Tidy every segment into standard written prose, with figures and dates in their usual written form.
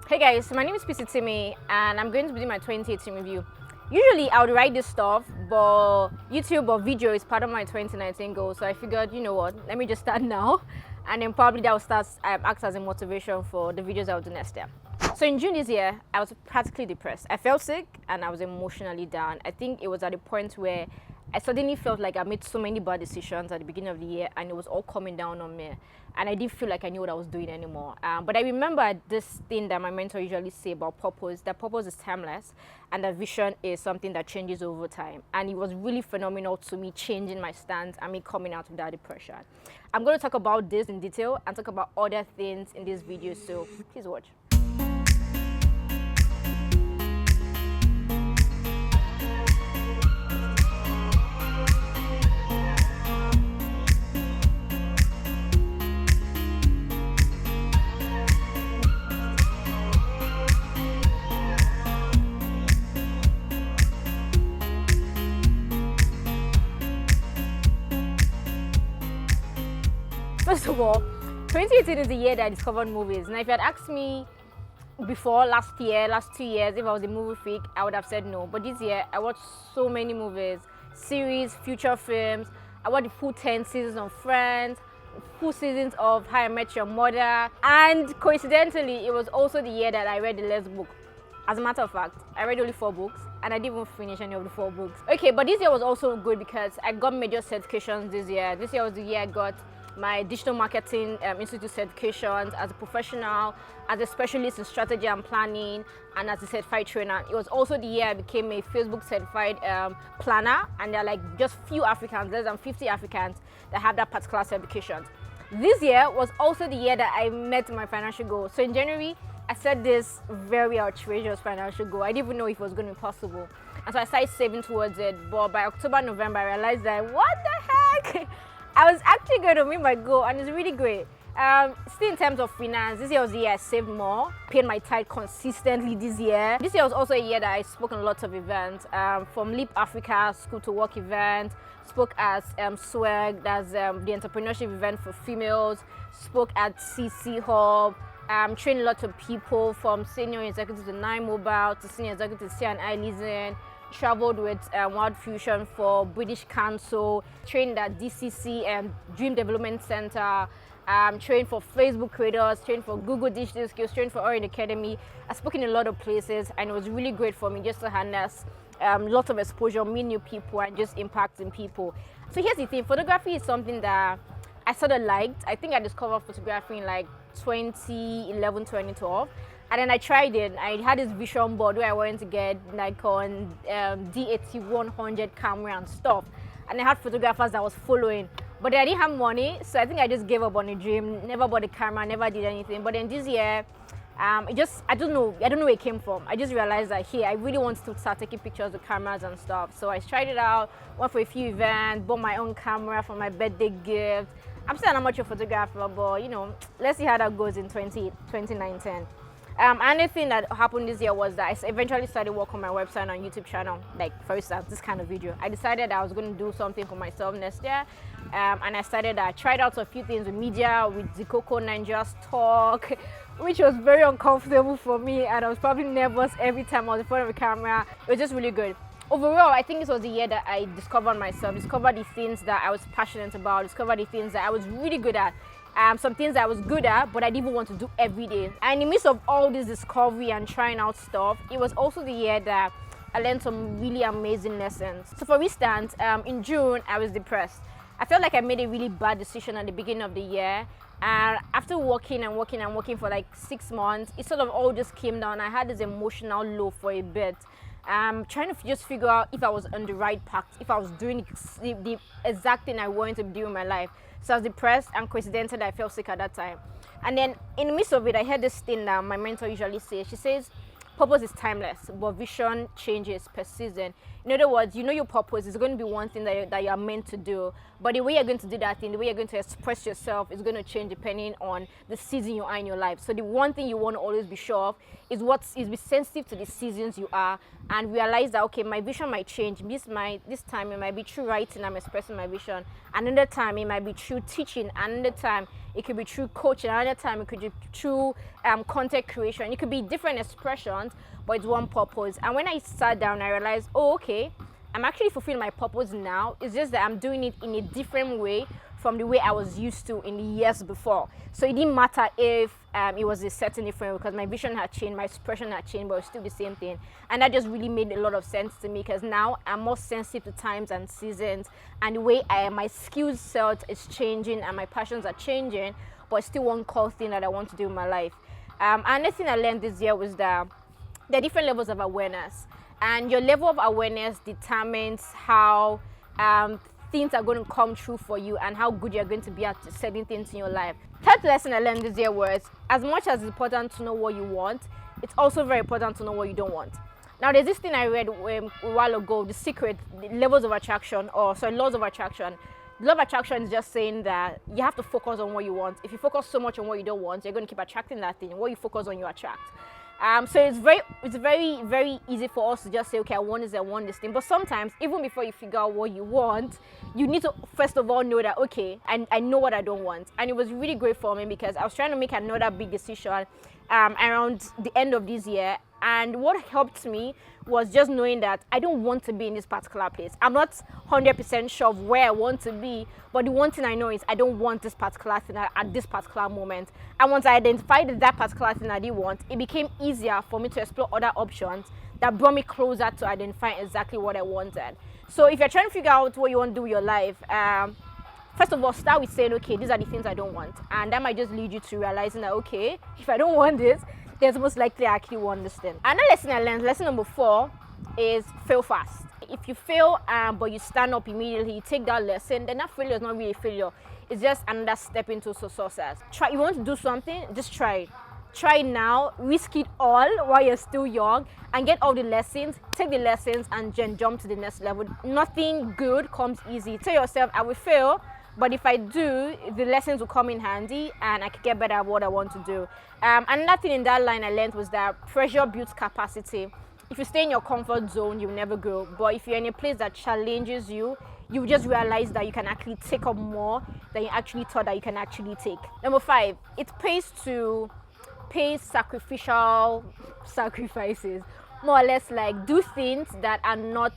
Hey guys, my name is Itimi and I'm going to be doing my 2018 review. Usually I would write this stuff, but YouTube or video is part of my 2019 goal, so I figured, you know what, let me just start now, and then probably that will start act as a motivation for the videos I'll do next year. So in June this year, I was practically depressed. I felt sick and I was emotionally down. I think it was at a point where I suddenly felt like I made so many bad decisions at the beginning of the year and it was all coming down on me. And I didn't feel like I knew what I was doing anymore. But I remember this thing that my mentor usually say about purpose, that purpose is timeless and that vision is something that changes over time. And it was really phenomenal to me changing my stance and me coming out of that depression. I'm going to talk about this in detail and talk about other things in this video, so please watch. First of all, 2018 is the year that I discovered movies. Now, if you had asked me before, last 2 years, if I was a movie freak, I would have said no. But this year, I watched so many movies, series, feature films. I watched the full 10 seasons of Friends, full seasons of How I Met Your Mother. And coincidentally, it was also the year that I read the last book. As a matter of fact, I read only 4 books and I didn't even finish any of the 4 books. Okay, but this year was also good because I got major certifications this year. This year was the year I got my digital marketing institute certifications as a professional, as a specialist in strategy and planning, and as a certified trainer. It was also the year I became a Facebook certified planner, and there are like just few Africans, less than 50 Africans that have that particular certification. This year was also the year that I met my financial goal. So in January, I set this very outrageous financial goal. I didn't even know if it was going to be possible. And so I started saving towards it. But by October, November, I realized that, what the heck? I was actually going to meet my goal, and it's really great. Still in terms of finance, this year was the year I saved more, paid my tithe consistently this year. This year was also a year that I spoke on lots of events, from Leap Africa School to Work event, spoke at SWAG, that's the entrepreneurship event for females, spoke at CC Hub, trained lots of people from senior executive to 9 Mobile to senior executive to C&I Leasing, traveled with World Fusion for British Council, trained at DCC and Dream Development Center, trained for Facebook creators, trained for Google Digital Skills, trained for Orient Academy. I've spoken in a lot of places and it was really great for me just to harness lots of exposure, meet new people and just impacting people. So here's the thing, photography is something that I sort of liked. I think I discovered photography in like 2011, 2012. And then I tried it. I had this vision board where I wanted to get like on D80-100 camera and stuff. And I had photographers that I was following. But I didn't have money, so I think I just gave up on the dream. Never bought a camera, never did anything. But then this year, I don't know where it came from. I just realized that, hey, I really want to start taking pictures with cameras and stuff. So I tried it out, went for a few events, bought my own camera for my birthday gift. I'm still not much of a photographer, but you know, let's see how that goes in 2019. Another thing that happened this year was that I eventually started working on my website and YouTube channel. Like, for instance, this kind of video. I decided I was going to do something for myself next year. And I tried out a few things with media, with Zikoko Ninja's talk, which was very uncomfortable for me. And I was probably nervous every time I was in front of the camera. It was just really good. Overall, I think this was the year that I discovered myself, discovered the things that I was passionate about, discovered the things that I was really good at. Some things I was good at, but I didn't even want to do every day. And in the midst of all this discovery and trying out stuff, it was also the year that I learned some really amazing lessons. So for instance, in June, I was depressed. I felt like I made a really bad decision at the beginning of the year. And after working for like 6 months, it sort of all just came down. I had this emotional low for a bit. Trying to just figure out if I was on the right path, if I was doing the exact thing I wanted to do in my life. So I was depressed, and coincidentally I felt sick at that time. And then in the midst of it, I heard this thing that my mentor usually says. She says, purpose is timeless, but vision changes per season. In other words, you know your purpose is going to be one thing that you are meant to do, but the way you're going to do that thing, the way you're going to express yourself is going to change depending on the season you are in your life. So the one thing you want to always be sure of is be sensitive to the seasons you are, and realize that, okay, my vision might change. This time it might be through writing, I'm expressing my vision. Another time it might be through teaching. Another time it could be through coaching. Another time it could be through content creation. It could be different expressions, but it's one purpose. And when I sat down, I realized, oh, okay, I'm actually fulfilling my purpose now. It's just that I'm doing it in a different way from the way I was used to in the years before. So it didn't matter if it was a certain different way, because my vision had changed, my expression had changed, but it was still the same thing. And that just really made a lot of sense to me, because now I'm more sensitive to times and seasons, and the way my skill set is changing and my passions are changing, but it's still one core thing that I want to do in my life. Another thing I learned this year was that there are different levels of awareness, and your level of awareness determines how things are going to come true for you and how good you're going to be at certain things in your life. Third lesson I learned this year was, as much as it's important to know what you want, it's also very important to know what you don't want. Now, there's this thing I read a while ago, The Secret, the Levels of Attraction, Laws of Attraction. Law of attraction is just saying that you have to focus on what you want. If you focus so much on what you don't want, you're going to keep attracting that thing. What you focus on, you attract. So it's very, very easy for us to just say, okay, I want this thing. But sometimes, even before you figure out what you want, you need to first of all know that, okay, I know what I don't want. And it was really great for me, because I was trying to make another big decision around the end of this year. And what helped me was just knowing that I don't want to be in this particular place. I'm not 100% sure of where I want to be, but the one thing I know is I don't want this particular thing at this particular moment. And once I identified that particular thing I didn't want, it became easier for me to explore other options that brought me closer to identifying exactly what I wanted. So if you're trying to figure out what you want to do with your life, first of all, start with saying, okay, these are the things I don't want. And that might just lead you to realizing that, okay, if I don't want this, there's most likely I actually want this thing. Another lesson I learned, lesson number 4, is fail fast. If you fail, but you stand up immediately, you take that lesson, then that failure is not really a failure. It's just another step into success. You want to do something, just try it. Try it now, risk it all while you're still young, and get all the lessons, take the lessons, and then jump to the next level. Nothing good comes easy. Tell yourself, I will fail, but if I do, the lessons will come in handy and I can get better at what I want to do. Another thing in that line I learned was that pressure builds capacity. If you stay in your comfort zone, you'll never grow. But if you're in a place that challenges you, you will just realize that you can actually take up more than you actually thought that you can actually take. Number 5, it pays to pay sacrificial sacrifices. More or less like do things that are not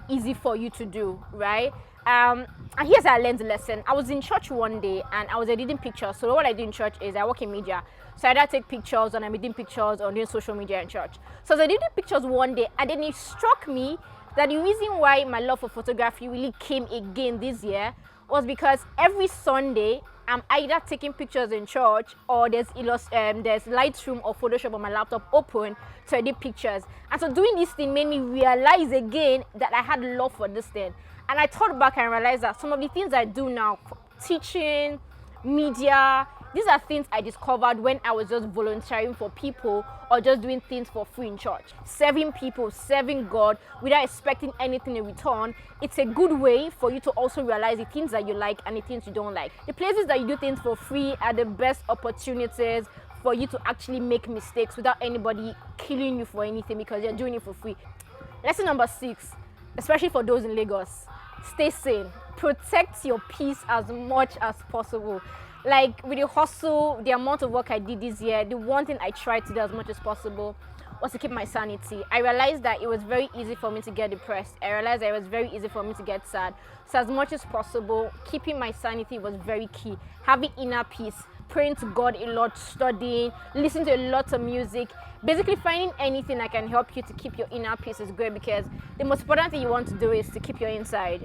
easy for you to do, right? And here's how I learned the lesson. I was in church one day and I was editing pictures. So what I do in church is I work in media. So I either take pictures and I'm editing pictures or doing social media in church. So I was editing pictures one day, and then it struck me that the reason why my love for photography really came again this year was because every Sunday I'm either taking pictures in church or there's Lightroom or Photoshop on my laptop open to edit pictures. And so doing this thing made me realize again that I had love for this thing. And I thought back and realized that some of the things I do now, teaching, media, these are things I discovered when I was just volunteering for people or just doing things for free in church. Serving people, serving God without expecting anything in return. It's a good way for you to also realize the things that you like and the things you don't like. The places that you do things for free are the best opportunities for you to actually make mistakes without anybody killing you for anything, because you're doing it for free. Lesson number 6, especially for those in Lagos, stay sane. Protect your peace as much as possible. Like with the hustle, the amount of work I did this year, the one thing I tried to do as much as possible was to keep my sanity. I realized that it was very easy for me to get depressed. I realized that it was very easy for me to get sad. So as much as possible, keeping my sanity was very key. Having inner peace, praying to God a lot, studying, listening to a lot of music, basically finding anything that can help you to keep your inner peace is great, because the most important thing you want to do is to keep your inside.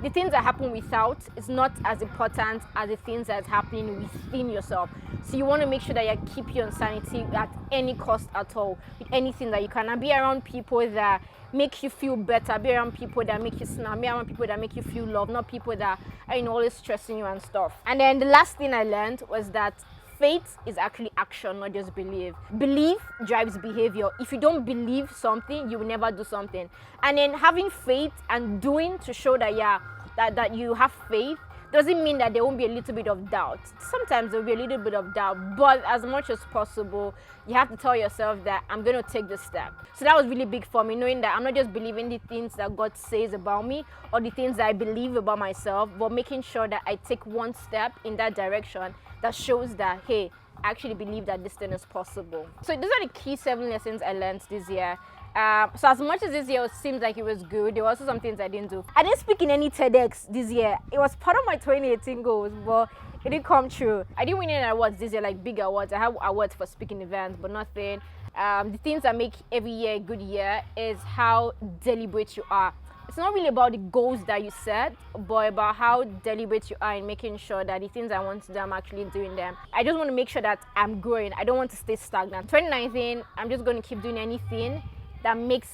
The things that happen without is not as important as the things that's happening within yourself. So you want to make sure that you keep your sanity at any cost at all, with anything that you can. And be around people that make you feel better, be around people that make you smile, be around people that make you feel loved, not people that are always stressing you and stuff. And then the last thing I learned was that faith is actually action, not just belief. Belief drives behavior. If you don't believe something, you will never do something. And then having faith and doing to show that that you have faith doesn't mean that there won't be a little bit of doubt. Sometimes there will be a little bit of doubt, but as much as possible, you have to tell yourself that I'm going to take this step. So that was really big for me, knowing that I'm not just believing the things that God says about me or the things that I believe about myself, but making sure that I take one step in that direction that shows that, hey, I actually believe that this thing is possible. So those are the key 7 lessons I learned this year. So as much as this year seems like it was good, there were also some things I didn't do. I didn't speak in any TEDx this year. It was part of my 2018 goals, but it didn't come true. I didn't win any awards this year, like big awards. I have awards for speaking events, but nothing. The things that make every year a good year is how deliberate you are. It's not really about the goals that you set, but about how deliberate you are in making sure that the things I want to do, I'm actually doing them. I just want to make sure that I'm growing. I don't want to stay stagnant. 2019, I'm just going to keep doing anything that make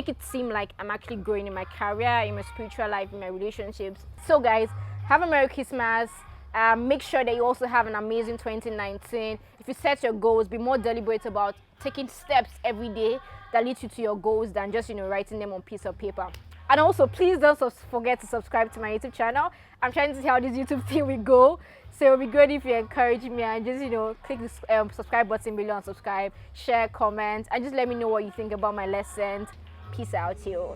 it seem like I'm actually growing in my career, in my spiritual life, in my relationships. So guys, have a Merry Christmas. Make sure that you also have an amazing 2019. If you set your goals, be more deliberate about taking steps every day that lead you to your goals than just writing them on piece of paper. And also, please don't forget to subscribe to my YouTube channel. I'm trying to see how this YouTube thing will go. So it would be good if you encourage me and just, click the subscribe button below and subscribe, share, comment, and just let me know what you think about my lessons. Peace out, you.